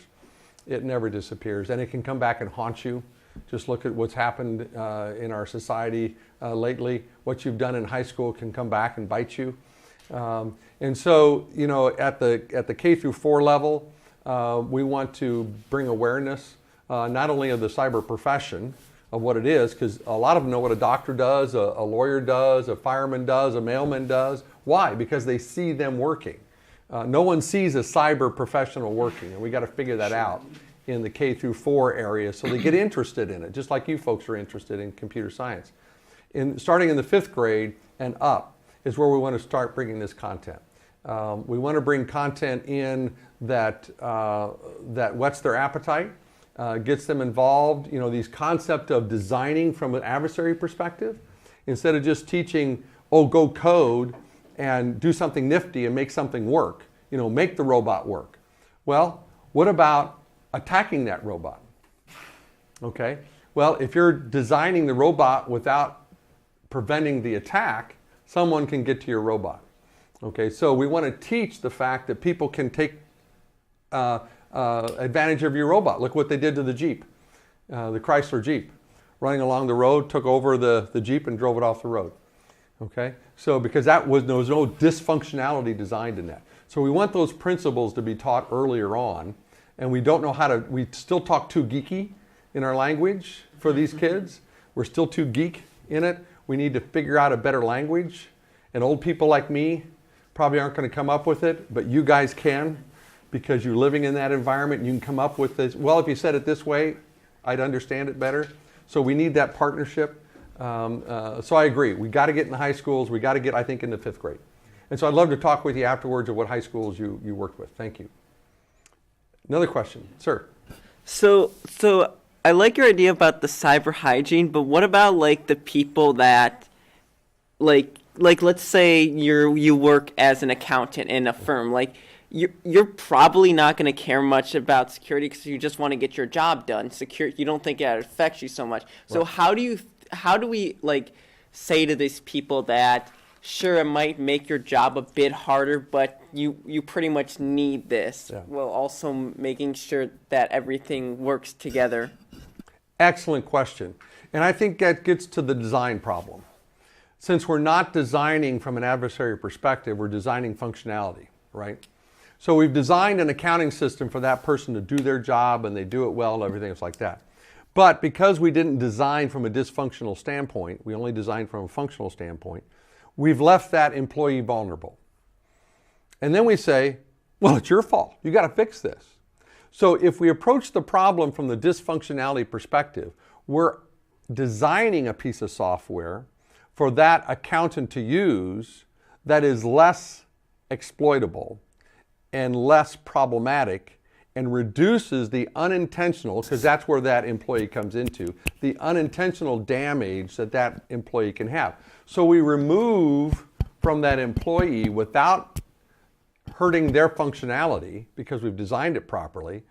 It never disappears, and it can come back and haunt you. Just look at what's happened in our society lately. What you've done in high school can come back and bite you. And so, at the K through 4 level, we want to bring awareness not only of the cyber profession of what it is, because a lot of them know what a doctor does, a lawyer does, a fireman does, a mailman does. Why? Because they see them working. No one sees a cyber professional working, and we got to figure that out in the K through 4 area so they get interested in it, just like you folks are interested in computer science. Starting in the 5th grade and up is where we want to start bringing this content. We want to bring content in that whets their appetite, gets them involved. These concept of designing from an adversary perspective, instead of just teaching, go code and do something nifty and make something work. Make the robot work. Well, what about attacking that robot? Okay, well, if you're designing the robot without preventing the attack, someone can get to your robot. Okay, so we want to teach the fact that people can take advantage of your robot. Look what they did to the Jeep, the Chrysler Jeep. Running along the road, took over the Jeep and drove it off the road. Okay, so because there was no dysfunctionality designed in that. So we want those principles to be taught earlier on, and we don't know how to, we still talk too geeky in our language for these kids. We're still too geek in it. We need to figure out a better language, and old people like me probably aren't going to come up with it, but you guys can, because you're living in that environment and you can come up with this. Well, if you said it this way, I'd understand it better. So we need that partnership. So I agree. We got to get in the high schools. We got to get, I think, into 5th grade. And so I'd love to talk with you afterwards of what high schools you worked with. Thank you. Another question, sir. So I like your idea about the cyber hygiene, but what about like the people that, like let's say you work as an accountant in a firm, like you're probably not going to care much about security because you just want to get your job done. You don't think it affects you so much. So Right. how do we like say to these people that sure it might make your job a bit harder, but you pretty much need this, while also making sure that everything works together? Excellent question. And I think that gets to the design problem. Since we're not designing from an adversary perspective, we're designing functionality, right? So we've designed an accounting system for that person to do their job, and they do it well and everything else like that. But because we didn't design from a dysfunctional standpoint, we only designed from a functional standpoint, we've left that employee vulnerable. And then we say, well, it's your fault. You got to fix this. So if we approach the problem from the dysfunctionality perspective, we're designing a piece of software for that accountant to use that is less exploitable and less problematic and reduces the unintentional, because that's where that employee comes into, the unintentional damage that that employee can have. So we remove from that employee without hurting their functionality, because we've designed it properly.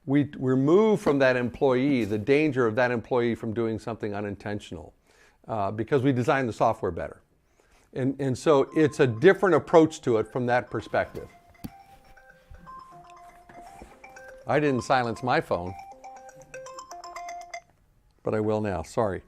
We remove from that employee the danger of that employee from doing something unintentional, because we designed the software better. And so it's a different approach to it from that perspective. I didn't silence my phone, but I will now, sorry.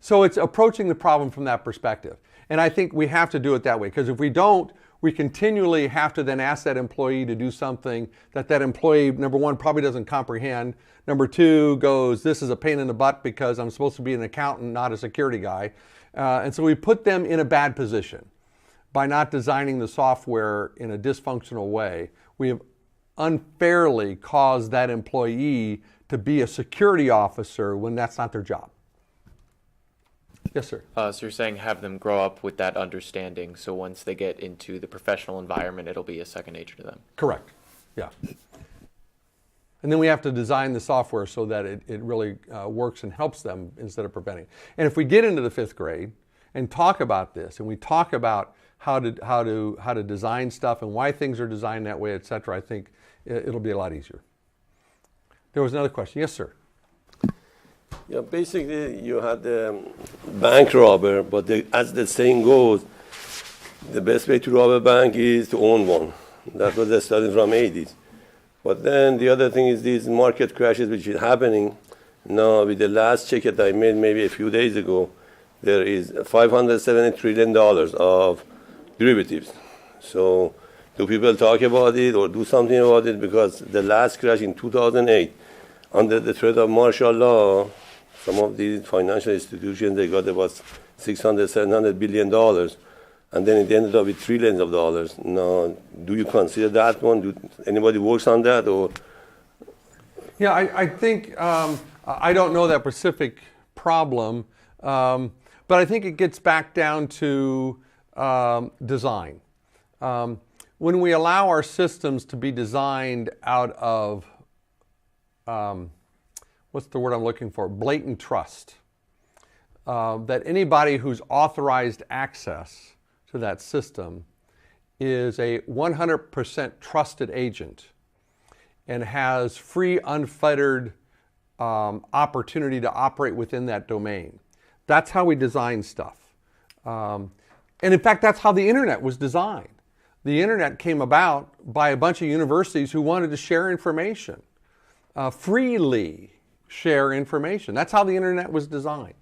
So it's approaching the problem from that perspective. And I think we have to do it that way, because if we don't, we continually have to then ask that employee to do something that that employee, number one, probably doesn't comprehend. Number two, goes, this is a pain in the butt because I'm supposed to be an accountant, not a security guy. And so we put them in a bad position by not designing the software in a dysfunctional way. We have unfairly caused that employee to be a security officer when that's not their job. Yes, sir. So you're saying have them grow up with that understanding, so once they get into the professional environment, it'll be a second nature to them. Correct. Yeah. And then we have to design the software so that it really works and helps them instead of preventing. And if we get into the 5th grade and talk about this, and we talk about how to design stuff and why things are designed that way, et cetera, I think it'll be a lot easier. There was another question. Yes, sir. Yeah, basically you had the bank robber, but as the saying goes, the best way to rob a bank is to own one. That was the study from 80s. But then the other thing is these market crashes which is happening. Now with the last check that I made maybe a few days ago, there is $570 trillion of derivatives. So do people talk about it or do something about it? Because the last crash in 2008, under the threat of martial law, some of these financial institutions, they got about $600, $700 billion, and then it ended up with trillions of dollars. Now, do you consider that one? Do anybody works on that? Or? Yeah, I think, I don't know that specific problem, but I think it gets back down to design. When we allow our systems to be designed out of what's the word I'm looking for? Blatant trust. That anybody who's authorized access to that system is a 100% trusted agent and has free, unfettered opportunity to operate within that domain. That's how we design stuff. And in fact, that's how the internet was designed. The internet came about by a bunch of universities who wanted to share information, freely share information. That's how the internet was designed.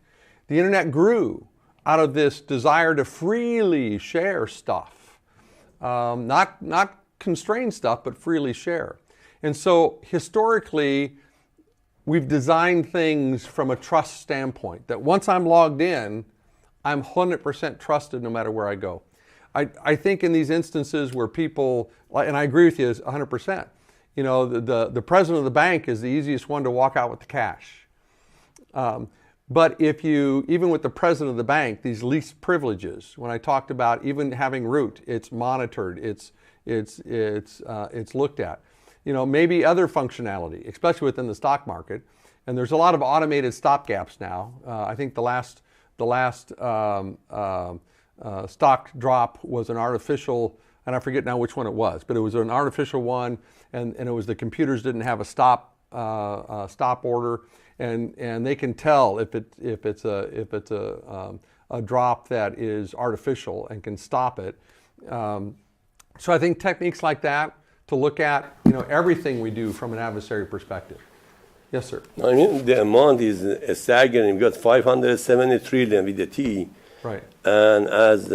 The internet grew out of this desire to freely share stuff, not constrain stuff, but freely share. And so historically, we've designed things from a trust standpoint, that once I'm logged in, I'm 100% trusted no matter where I go. I think in these instances where people, and I agree with you 100%, you know, the president of the bank is the easiest one to walk out with the cash. But if you, even with the president of the bank, these least privileges, when I talked about even having root, it's monitored, it's looked at. You know, maybe other functionality, especially within the stock market. And there's a lot of automated stopgaps now. I think the last stock drop was an artificial, and I forget now which one it was, but it was an artificial one, and it was the computers didn't have a stop order, and they can tell if it's a drop that is artificial and can stop it. So I think techniques like that to look at, you know, everything we do from an adversary perspective. Yes, sir. I mean, the amount is staggering. We've got 570 trillion with the T. Right. And as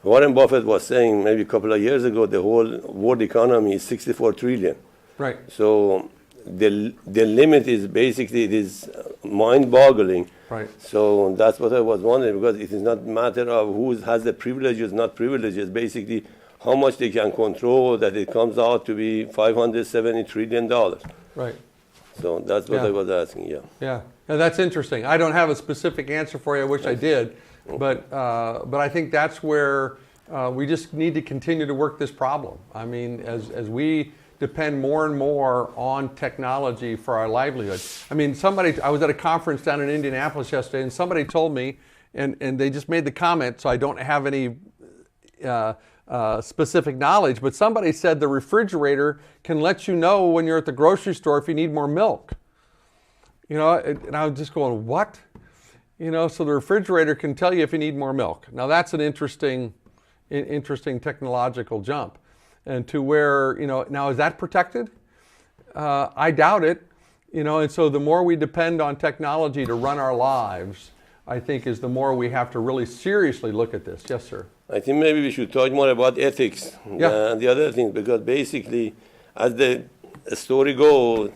Warren Buffett was saying maybe a couple of years ago, the whole world economy is 64 trillion. Right. So the limit is basically, it is mind-boggling. Right. So that's what I was wondering, because it is not a matter of who has the privileges, not privileges. Basically, how much they can control, that it comes out to be $570 trillion. Right. So that's what Yeah. I was asking, yeah. Yeah, and that's interesting. I don't have a specific answer for you. I wish I did, but I think that's where we just need to continue to work this problem. I mean, as we depend more and more on technology for our livelihood. I mean, I was at a conference down in Indianapolis yesterday, and somebody told me, and they just made the comment, so I don't have any specific knowledge, but somebody said the refrigerator can let you know when you're at the grocery store if you need more milk. You know, and I was just going, what? You know, so the refrigerator can tell you if you need more milk. Now that's an interesting technological jump. And to where, you know, now is that protected? I doubt it. You know, and so the more we depend on technology to run our lives, I think is the more we have to really seriously look at this. Yes, sir. I think maybe we should talk more about ethics than the other things, because basically, as the story goes,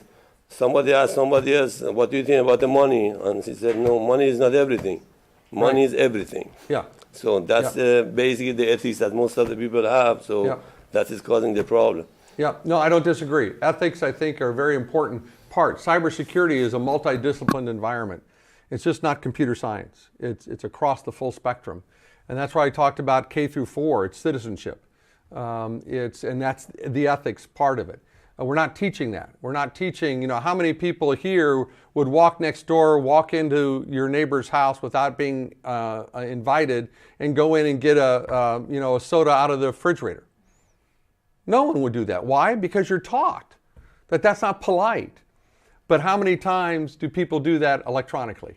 somebody asked somebody else, what do you think about the money? And he said, no, money is not everything. Money is everything. Yeah. So that's basically the ethics that most of the people have, so that is causing the problem. Yeah, no, I don't disagree. Ethics, I think, are a very important part. Cybersecurity is a multidisciplined environment. It's just not computer science. It's across the full spectrum. And that's why I talked about K through 4, it's citizenship. And that's the ethics part of it. We're not teaching that. We're not teaching, you know, how many people here would walk next door, walk into your neighbor's house without being invited and go in and get a soda out of the refrigerator. No one would do that. Why? Because you're taught that that's not polite. But how many times do people do that electronically?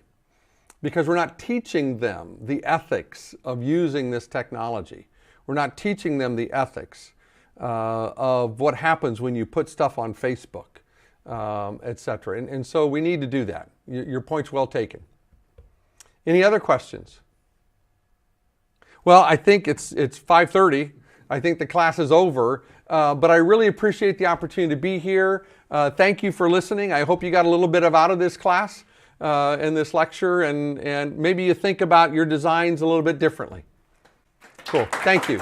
Because we're not teaching them the ethics of using this technology. We're not teaching them the ethics of what happens when you put stuff on Facebook, et cetera. And so we need to do that. Your point's well taken. Any other questions? Well, I think it's 5:30. I think the class is over, but I really appreciate the opportunity to be here. Thank you for listening. I hope you got a little bit out of this class in this lecture, and maybe you think about your designs a little bit differently. Cool. Thank you.